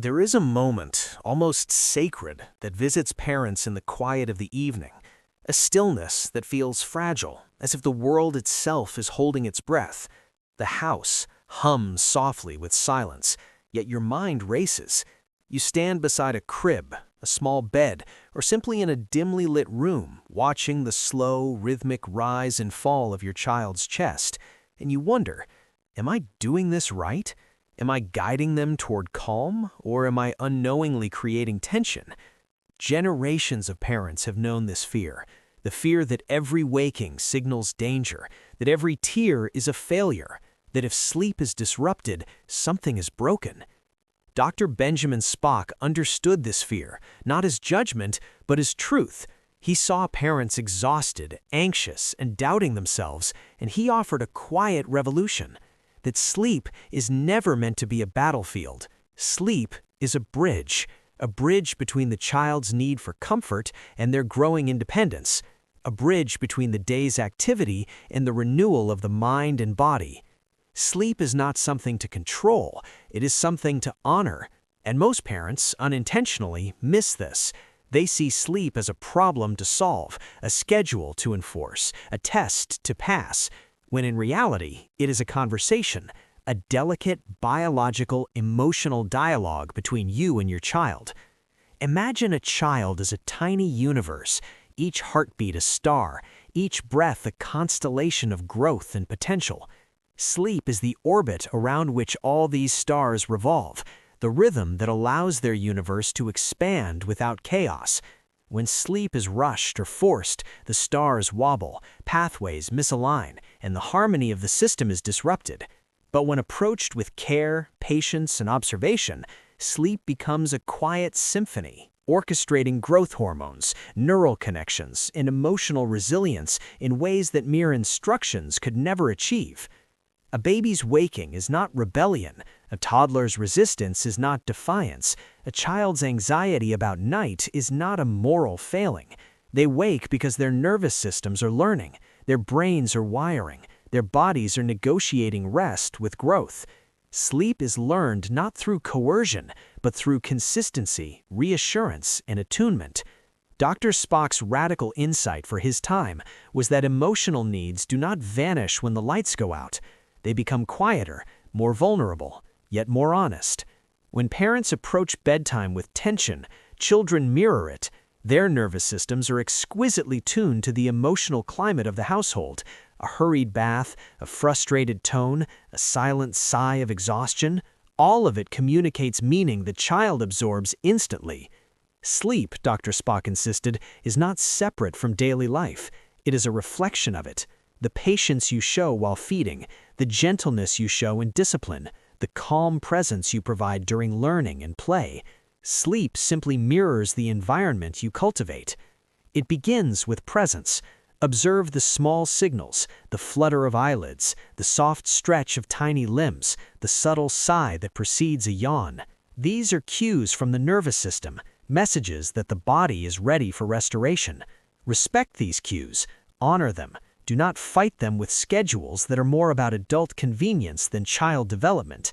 There is a moment, almost sacred, that visits parents in the quiet of the evening, a stillness that feels fragile, as if the world itself is holding its breath. The house hums softly with silence, yet your mind races. You stand beside a crib, a small bed, or simply in a dimly lit room, watching the slow, rhythmic rise and fall of your child's chest, and you wonder, am I doing this right? Am I guiding them toward calm, or am I unknowingly creating tension? Generations of parents have known this fear, the fear that every waking signals danger, that every tear is a failure, that if sleep is disrupted, something is broken. Dr. Benjamin Spock understood this fear, not as judgment, but as truth. He saw parents exhausted, anxious, and doubting themselves, and he offered a quiet revolution. That sleep is never meant to be a battlefield. Sleep is a bridge between the child's need for comfort and their growing independence, a bridge between the day's activity and the renewal of the mind and body. Sleep is not something to control, it is something to honor, and most parents, unintentionally, miss this. They see sleep as a problem to solve, a schedule to enforce, a test to pass, when in reality, it is a conversation, a delicate, biological, emotional dialogue between you and your child. Imagine a child as a tiny universe, each heartbeat a star, each breath a constellation of growth and potential. Sleep is the orbit around which all these stars revolve, the rhythm that allows their universe to expand without chaos. When sleep is rushed or forced, the stars wobble, pathways misalign, and the harmony of the system is disrupted. But when approached with care, patience, and observation, sleep becomes a quiet symphony, orchestrating growth hormones, neural connections, and emotional resilience in ways that mere instructions could never achieve. A baby's waking is not rebellion, a toddler's resistance is not defiance, a child's anxiety about night is not a moral failing. They wake because their nervous systems are learning, their brains are wiring, their bodies are negotiating rest with growth. Sleep is learned not through coercion, but through consistency, reassurance, and attunement. Dr. Spock's radical insight for his time was that emotional needs do not vanish when the lights go out. They become quieter, more vulnerable, yet more honest. When parents approach bedtime with tension, children mirror it. Their nervous systems are exquisitely tuned to the emotional climate of the household. A hurried bath, a frustrated tone, a silent sigh of exhaustion, all of it communicates meaning the child absorbs instantly. Sleep, Dr. Spock insisted, is not separate from daily life. It is a reflection of it. The patience you show while feeding, the gentleness you show in discipline, the calm presence you provide during learning and play. Sleep simply mirrors the environment you cultivate. It begins with presence. Observe the small signals, the flutter of eyelids, the soft stretch of tiny limbs, the subtle sigh that precedes a yawn. These are cues from the nervous system, messages that the body is ready for restoration. Respect these cues, honor them. Do not fight them with schedules that are more about adult convenience than child development.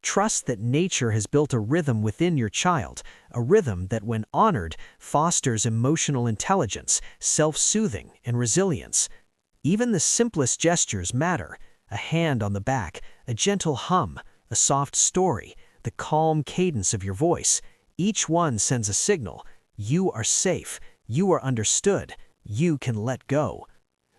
Trust that nature has built a rhythm within your child, a rhythm that, when honored, fosters emotional intelligence, self-soothing, and resilience. Even the simplest gestures matter: a hand on the back, a gentle hum, a soft story, the calm cadence of your voice. Each one sends a signal. You are safe. You are understood. You can let go.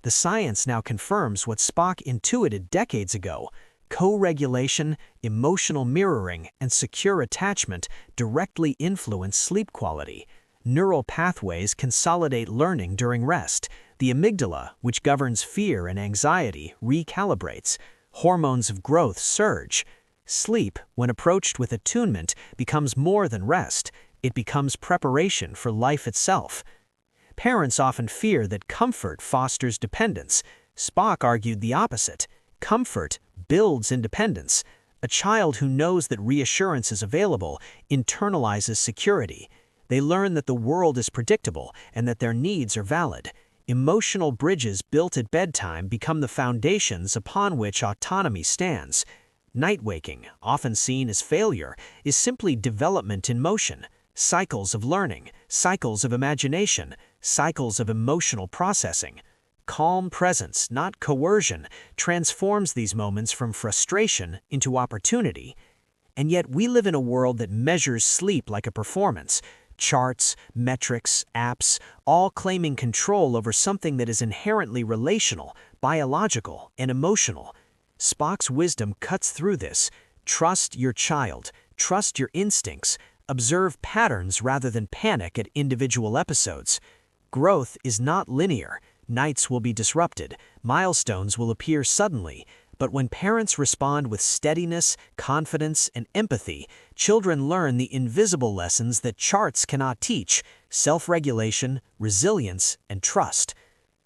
The science now confirms what Spock intuited decades ago. Co-regulation, emotional mirroring, and secure attachment directly influence sleep quality. Neural pathways consolidate learning during rest. The amygdala, which governs fear and anxiety, recalibrates. Hormones of growth surge. Sleep, when approached with attunement, becomes more than rest. It becomes preparation for life itself. Parents often fear that comfort fosters dependence. Spock argued the opposite. Comfort builds independence. A child who knows that reassurance is available internalizes security. They learn that the world is predictable and that their needs are valid. Emotional bridges built at bedtime become the foundations upon which autonomy stands. Night waking, often seen as failure, is simply development in motion, cycles of learning, cycles of imagination, cycles of emotional processing. Calm presence, not coercion, transforms these moments from frustration into opportunity. And yet we live in a world that measures sleep like a performance. Charts, metrics, apps, all claiming control over something that is inherently relational, biological, and emotional. Spock's wisdom cuts through this. Trust your child, trust your instincts, observe patterns rather than panic at individual episodes. Growth is not linear. Nights will be disrupted, milestones will appear suddenly, but when parents respond with steadiness, confidence, and empathy, children learn the invisible lessons that charts cannot teach: self-regulation, resilience, and trust.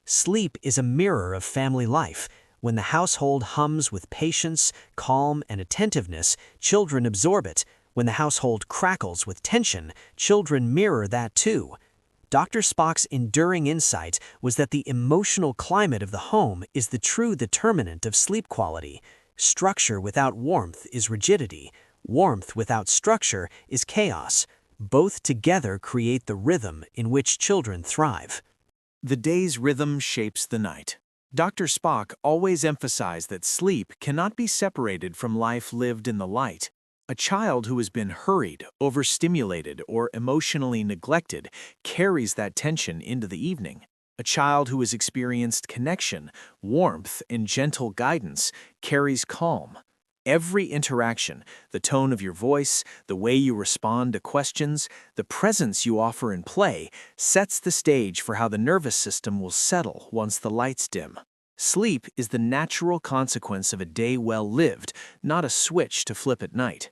Sleep is a mirror of family life. When the household hums with patience, calm, and attentiveness, children absorb it. When the household crackles with tension, children mirror that too. Dr. Spock's enduring insight was that the emotional climate of the home is the true determinant of sleep quality. Structure without warmth is rigidity. Warmth without structure is chaos. Both together create the rhythm in which children thrive. The day's rhythm shapes the night. Dr. Spock always emphasized that sleep cannot be separated from life lived in the light. A child who has been hurried, overstimulated, or emotionally neglected carries that tension into the evening. A child who has experienced connection, warmth, and gentle guidance carries calm. Every interaction, the tone of your voice, the way you respond to questions, the presence you offer in play, sets the stage for how the nervous system will settle once the lights dim. Sleep is the natural consequence of a day well lived, not a switch to flip at night.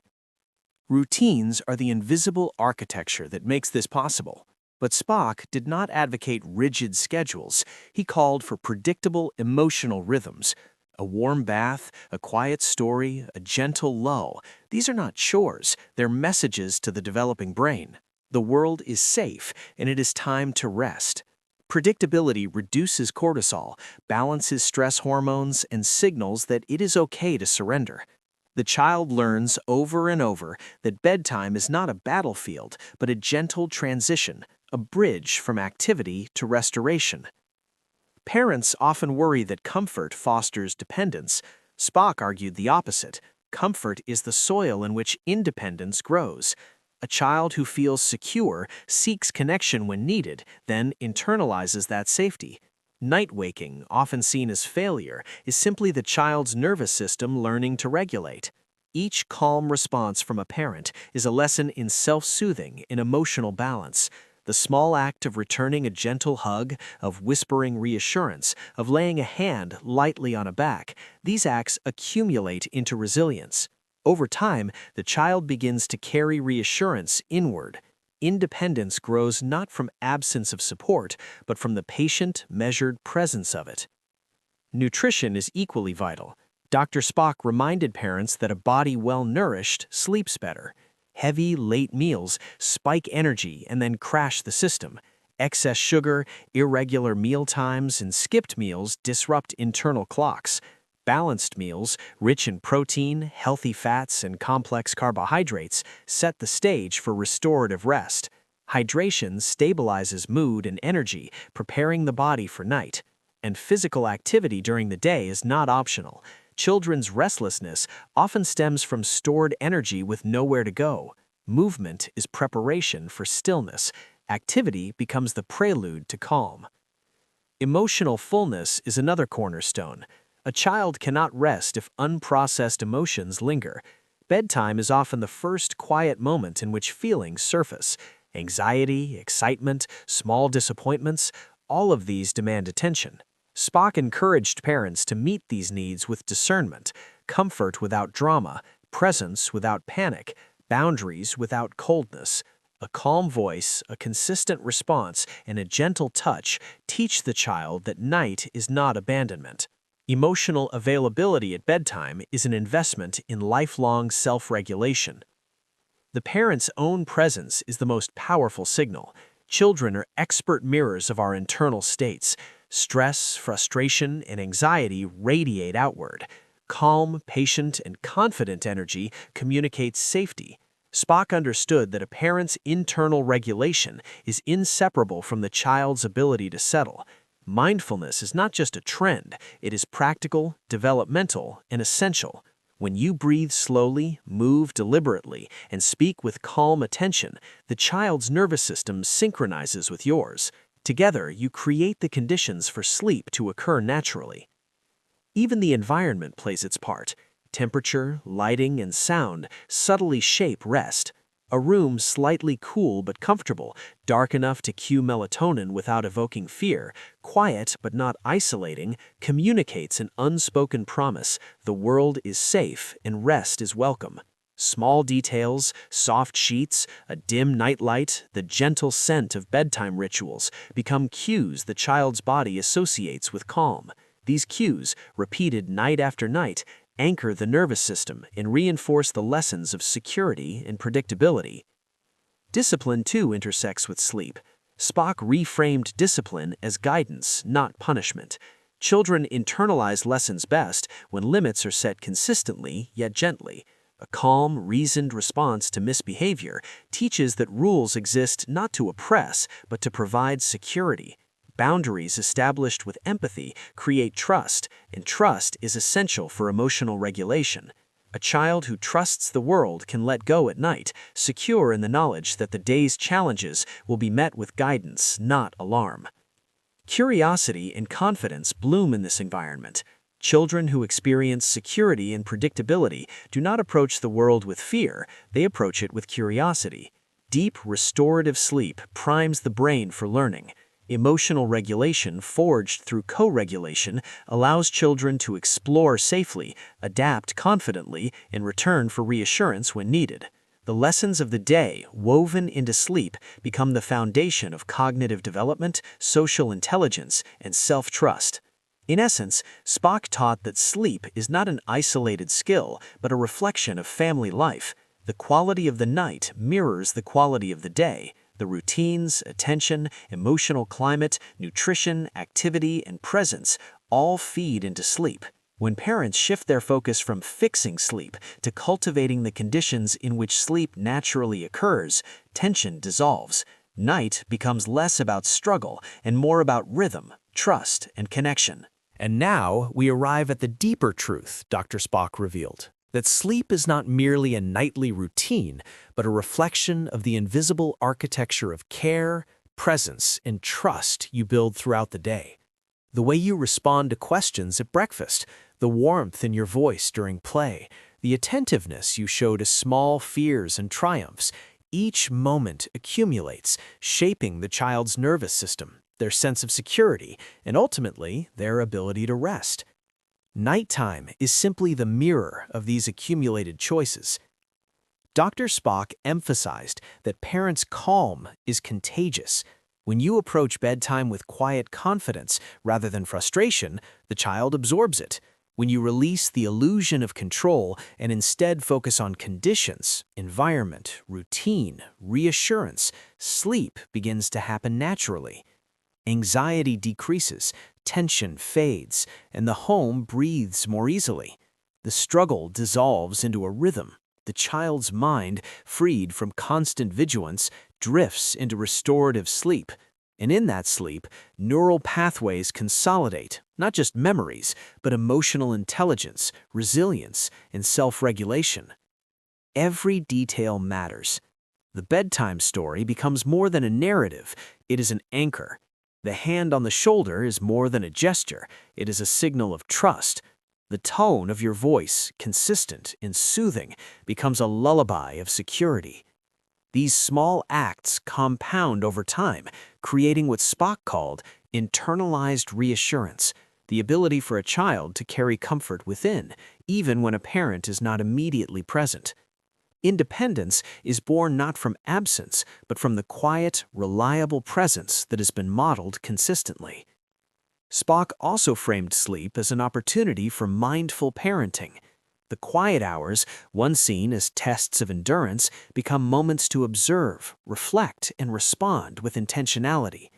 Routines are the invisible architecture that makes this possible. But Spock did not advocate rigid schedules. He called for predictable emotional rhythms. A warm bath, a quiet story, a gentle lull. These are not chores, they're messages to the developing brain. The world is safe, and it is time to rest. Predictability reduces cortisol, balances stress hormones, and signals that it is okay to surrender. The child learns over and over that bedtime is not a battlefield, but a gentle transition, a bridge from activity to restoration. Parents often worry that comfort fosters dependence. Spock argued the opposite. Comfort is the soil in which independence grows. A child who feels secure seeks connection when needed, then internalizes that safety. Night waking, often seen as failure, is simply the child's nervous system learning to regulate. Each calm response from a parent is a lesson in self-soothing, in emotional balance. The small act of returning a gentle hug, of whispering reassurance, of laying a hand lightly on a back, these acts accumulate into resilience. Over time, the child begins to carry reassurance inward. Independence grows not from absence of support, but from the patient, measured presence of it. Nutrition is equally vital. Dr. Spock reminded parents that a body well-nourished sleeps better. Heavy, late meals spike energy and then crash the system. Excess sugar, irregular meal times, and skipped meals disrupt internal clocks. Balanced meals, rich in protein, healthy fats, and complex carbohydrates, set the stage for restorative rest. Hydration stabilizes mood and energy, preparing the body for night. And physical activity during the day is not optional. Children's restlessness often stems from stored energy with nowhere to go. Movement is preparation for stillness. Activity becomes the prelude to calm. Emotional fullness is another cornerstone. A child cannot rest if unprocessed emotions linger. Bedtime is often the first quiet moment in which feelings surface. Anxiety, excitement, small disappointments, all of these demand attention. Spock encouraged parents to meet these needs with discernment, comfort without drama, presence without panic, boundaries without coldness. A calm voice, a consistent response, and a gentle touch teach the child that night is not abandonment. Emotional availability at bedtime is an investment in lifelong self-regulation. The parent's own presence is the most powerful signal. Children are expert mirrors of our internal states. Stress, frustration, and anxiety radiate outward. calm, patient, and confident energy communicates safety. Spock understood that a parent's internal regulation is inseparable from the child's ability to settle. Mindfulness is not just a trend, it is practical, developmental, and essential. When you breathe slowly, move deliberately, and speak with calm attention, the child's nervous system synchronizes with yours. Together, you create the conditions for sleep to occur naturally. Even the environment plays its part. Temperature, lighting, and sound subtly shape rest. A room slightly cool but comfortable, dark enough to cue melatonin without evoking fear, quiet but not isolating, communicates an unspoken promise: the world is safe and rest is welcome. Small details, soft sheets, a dim nightlight, the gentle scent of bedtime rituals become cues the child's body associates with calm. These cues, repeated night after night, anchor the nervous system and reinforce the lessons of security and predictability. Discipline, too, intersects with sleep. Spock reframed discipline as guidance, not punishment. Children internalize lessons best when limits are set consistently yet gently. A calm, reasoned response to misbehavior teaches that rules exist not to oppress, but to provide security. Boundaries established with empathy create trust, and trust is essential for emotional regulation. A child who trusts the world can let go at night, secure in the knowledge that the day's challenges will be met with guidance, not alarm. Curiosity and confidence bloom in this environment. Children who experience security and predictability do not approach the world with fear, they approach it with curiosity. Deep, restorative sleep primes the brain for learning. Emotional regulation, forged through co-regulation, allows children to explore safely, adapt confidently, and return for reassurance when needed. The lessons of the day, woven into sleep, become the foundation of cognitive development, social intelligence, and self-trust. In essence, Spock taught that sleep is not an isolated skill, but a reflection of family life. The quality of the night mirrors the quality of the day. The routines, attention, emotional climate, nutrition, activity, and presence all feed into sleep. When parents shift their focus from fixing sleep to cultivating the conditions in which sleep naturally occurs, tension dissolves. Night becomes less about struggle and more about rhythm, trust, and connection. And now we arrive at the deeper truth Dr. Spock revealed, that sleep is not merely a nightly routine, but a reflection of the invisible architecture of care, presence, and trust you build throughout the day. The way you respond to questions at breakfast, the warmth in your voice during play, the attentiveness you show to small fears and triumphs, each moment accumulates, shaping the child's nervous system, their sense of security, and ultimately their ability to rest. Nighttime is simply the mirror of these accumulated choices. Dr. Spock emphasized that parents' calm is contagious. When you approach bedtime with quiet confidence rather than frustration, the child absorbs it. When you release the illusion of control and instead focus on conditions, environment, routine, reassurance, sleep begins to happen naturally. Anxiety decreases, tension fades, and the home breathes more easily. The struggle dissolves into a rhythm. The child's mind, freed from constant vigilance, drifts into restorative sleep. And in that sleep, neural pathways consolidate, not just memories, but emotional intelligence, resilience, and self-regulation. Every detail matters. The bedtime story becomes more than a narrative, it is an anchor. The hand on the shoulder is more than a gesture, it is a signal of trust. The tone of your voice, consistent and soothing, becomes a lullaby of security. These small acts compound over time, creating what Spock called internalized reassurance, the ability for a child to carry comfort within, even when a parent is not immediately present. Independence is born not from absence, but from the quiet, reliable presence that has been modeled consistently. Spock also framed sleep as an opportunity for mindful parenting. The quiet hours, once seen as tests of endurance, become moments to observe, reflect, and respond with intentionality.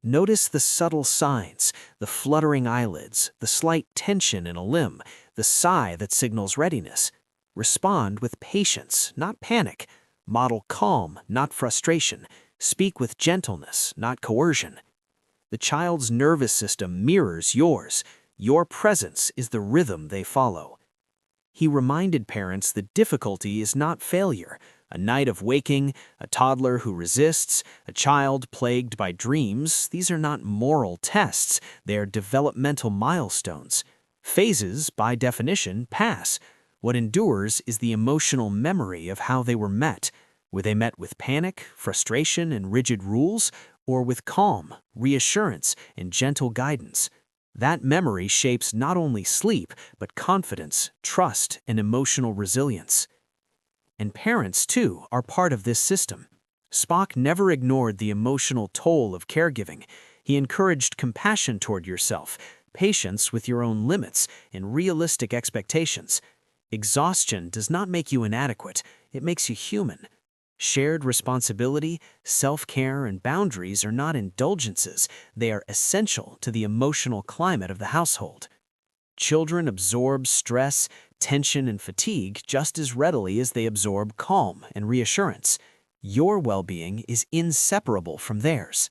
Notice the subtle signs, the fluttering eyelids, the slight tension in a limb. the sigh that signals readiness. Respond with patience, not panic. Model calm, not frustration. Speak with gentleness, not coercion. The child's nervous system mirrors yours. Your presence is the rhythm they follow. He reminded parents that difficulty is not failure. A night of waking, a toddler who resists, a child plagued by dreams, these are not moral tests, they are developmental milestones. Phases, by definition, pass. What endures is the emotional memory of how they were met. Were they met with panic, frustration, and rigid rules, or with calm, reassurance, and gentle guidance? That memory shapes not only sleep, but confidence, trust, and emotional resilience. And parents, too, are part of this system. Spock never ignored the emotional toll of caregiving. He encouraged compassion toward yourself, patience with your own limits, and realistic expectations. Exhaustion does not make you inadequate, it makes you human. Shared responsibility, self-care, and boundaries are not indulgences, they are essential to the emotional climate of the household. Children absorb stress, tension, and fatigue just as readily as they absorb calm and reassurance. Your well-being is inseparable from theirs.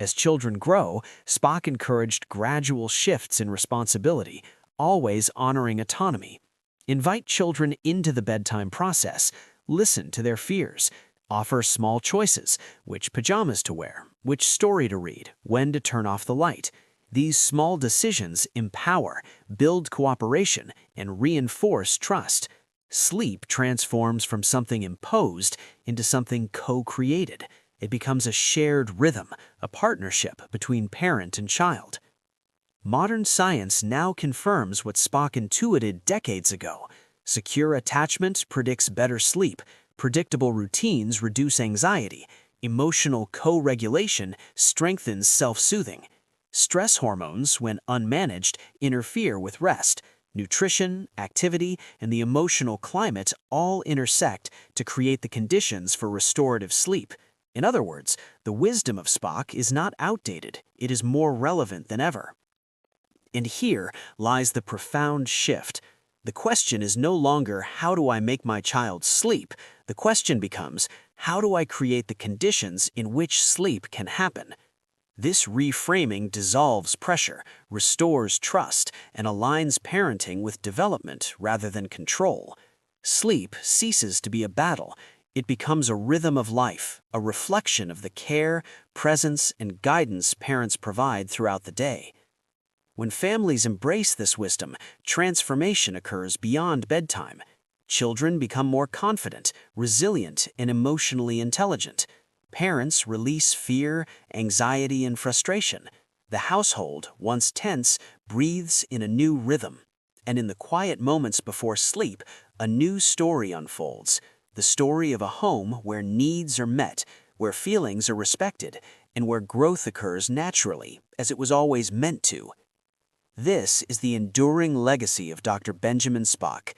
As children grow, Spock encouraged gradual shifts in responsibility, always honoring autonomy. Invite children into the bedtime process. Listen to their fears. Offer small choices: which pajamas to wear, which story to read, when to turn off the light. These small decisions empower, build cooperation, and reinforce trust. Sleep transforms from something imposed into something co-created. It becomes a shared rhythm, a partnership between parent and child. Modern science now confirms what Spock intuited decades ago. Secure attachment predicts better sleep, predictable routines reduce anxiety, emotional co-regulation strengthens self-soothing. Stress hormones, when unmanaged, interfere with rest. Nutrition, activity, and the emotional climate all intersect to create the conditions for restorative sleep. In other words, the wisdom of Spock is not outdated, it is more relevant than ever. And here lies the profound shift. The question is no longer, how do I make my child sleep? The question becomes, how do I create the conditions in which sleep can happen? This reframing dissolves pressure, restores trust, and aligns parenting with development rather than control. Sleep ceases to be a battle. It becomes a rhythm of life, a reflection of the care, presence, and guidance parents provide throughout the day. When families embrace this wisdom, transformation occurs beyond bedtime. Children become more confident, resilient, and emotionally intelligent. Parents release fear, anxiety, and frustration. The household, once tense, breathes in a new rhythm. And in the quiet moments before sleep, a new story unfolds. The story of a home where needs are met, where feelings are respected, and where growth occurs naturally, as it was always meant to. This is the enduring legacy of Dr. Benjamin Spock.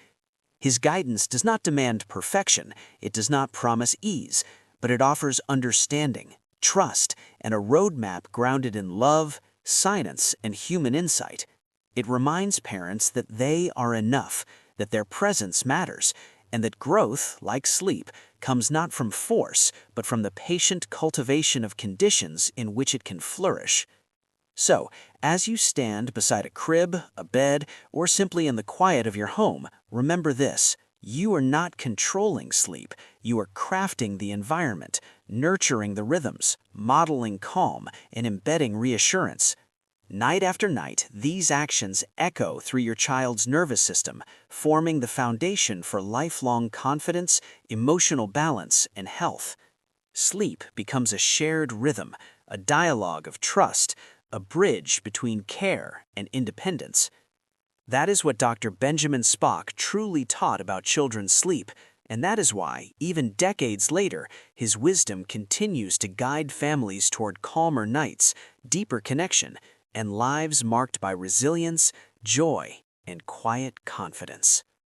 His guidance does not demand perfection, it does not promise ease, but it offers understanding, trust, and a roadmap grounded in love, science, and human insight. It reminds parents that they are enough, that their presence matters, and that growth, like sleep, comes not from force, but from the patient cultivation of conditions in which it can flourish. So, as you stand beside a crib, a bed, or simply in the quiet of your home, remember this: you are not controlling sleep, you are crafting the environment, nurturing the rhythms, modeling calm, and embedding reassurance. Night after night, these actions echo through your child's nervous system, forming the foundation for lifelong confidence, emotional balance, and health. Sleep becomes a shared rhythm, a dialogue of trust, a bridge between care and independence. That is what Dr. Benjamin Spock truly taught about children's sleep, and that is why, even decades later, his wisdom continues to guide families toward calmer nights, deeper connection, and lives marked by resilience, joy, and quiet confidence.